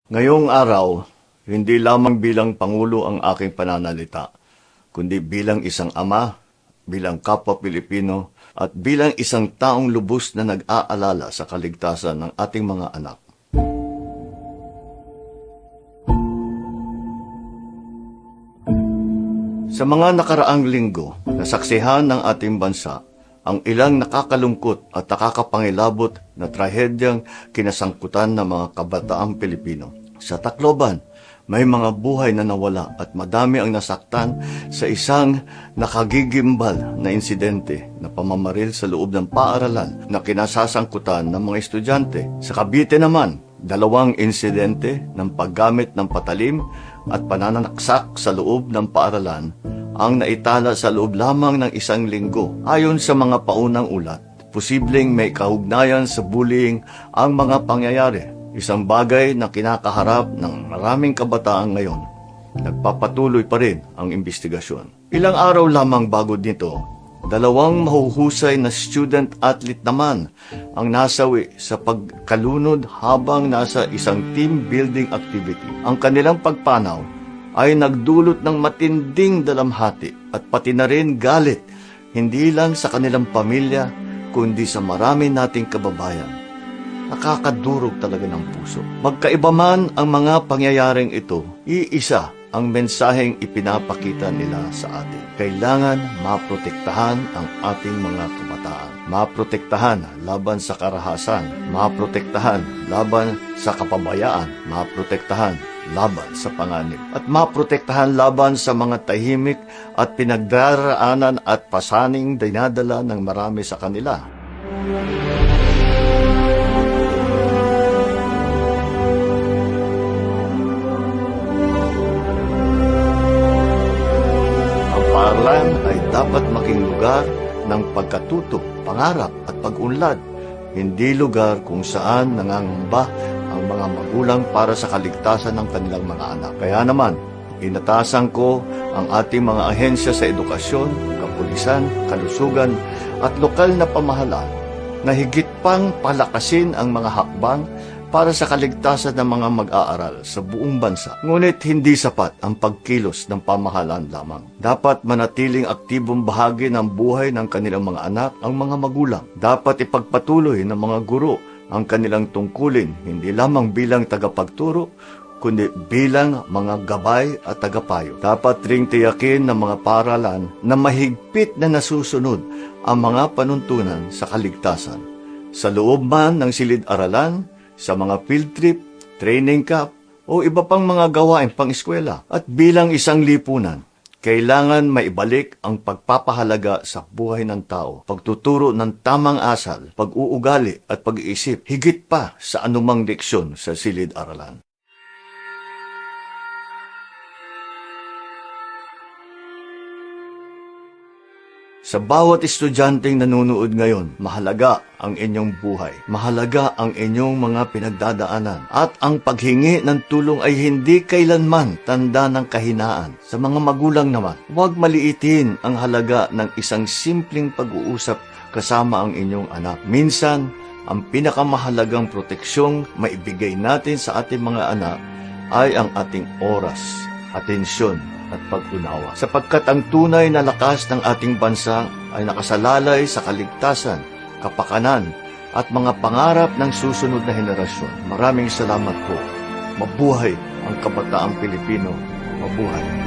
Ngayong araw, hindi lamang bilang Pangulo ang aking pananalita, kundi bilang isang ama, bilang kapwa Pilipino, at bilang isang taong lubos na nag-aalala sa kaligtasan ng ating mga anak. Sa mga nakaraang linggo, nasaksihan ng ating bansa ang ilang nakakalungkot at nakakapangilabot na trahedyang kinasangkutan ng mga kabataang Pilipino. Sa Tacloban, may mga buhay na nawala at madami ang nasaktan sa isang nakagigimbal na insidente na pamamaril sa loob ng paaralan na kinasasangkutan ng mga estudyante. Sa Cavite naman, 2 insidente ng paggamit ng patalim at pananaksak sa loob ng paaralan ang naitala sa loob lamang ng 1 linggo. Ayon sa mga paunang ulat, posibleng may kaugnayan sa bullying ang mga pangyayari, isang bagay na kinakaharap ng maraming kabataan ngayon. Nagpapatuloy pa rin ang investigasyon. Ilang araw lamang bago nito, 2 mahuhusay na student-athlete naman ang nasawi sa pagkalunod habang nasa isang team building activity. Ang kanilang pagpanaw ay nagdulot ng matinding dalamhati at pati na rin galit, hindi lang sa kanilang pamilya, kundi sa marami nating kababayan. Nakakadurog talaga ng puso. Magkaiba man ang mga pangyayaring ito, iisa ang mensaheng ipinapakita nila sa atin. Kailangan maprotektahan ang ating mga kabataan. Maprotektahan laban sa karahasan. Maprotektahan laban sa kapabayaan. Maprotektahan laban sa panganib. At maprotektahan laban sa mga tahimik at pinagdaraanan at pasaning dinadala ng marami sa kanila. Paaralan ay dapat maging lugar ng pagkatuto, pangarap at pag-unlad, hindi lugar kung saan nangangamba ang mga magulang para sa kaligtasan ng kanilang mga anak. Kaya naman, inatasan ko ang ating mga ahensya sa edukasyon, kapulisan, kalusugan at lokal na pamahalaan na higit pang palakasin ang mga hakbang para sa kaligtasan ng mga mag-aaral sa buong bansa. Ngunit hindi sapat ang pagkilos ng pamahalaan lamang. Dapat manatiling aktibong bahagi ng buhay ng kanilang mga anak ang mga magulang. Dapat ipagpatuloy ng mga guro ang kanilang tungkulin, hindi lamang bilang tagapagturo, kundi bilang mga gabay at tagapayo. Dapat ring tiyakin ng mga paaralan na mahigpit na nasusunod ang mga panuntunan sa kaligtasan. Sa loob man ng silid-aralan, sa mga field trip, training camp, o iba pang mga gawain pang-eskwela. At bilang isang lipunan, kailangan maibalik ang pagpapahalaga sa buhay ng tao, pagtuturo ng tamang asal, pag-uugali at pag-iisip, higit pa sa anumang leksyon sa silid-aralan. Sa bawat estudyanteng nanonood ngayon, mahalaga ang inyong buhay. Mahalaga ang inyong mga pinagdadaanan. At ang paghingi ng tulong ay hindi kailanman tanda ng kahinaan. Sa mga magulang naman, huwag maliitin ang halaga ng isang simpleng pag-uusap kasama ang inyong anak. Minsan, ang pinakamahalagang proteksyong maibigay natin sa ating mga anak ay ang ating oras, atensyon, at pag-unawa. Sapagkat ang tunay na lakas ng ating bansa ay nakasalalay sa kaligtasan, kapakanan, at mga pangarap ng susunod na henerasyon. Maraming salamat po. Mabuhay ang kabataang Pilipino. Mabuhay.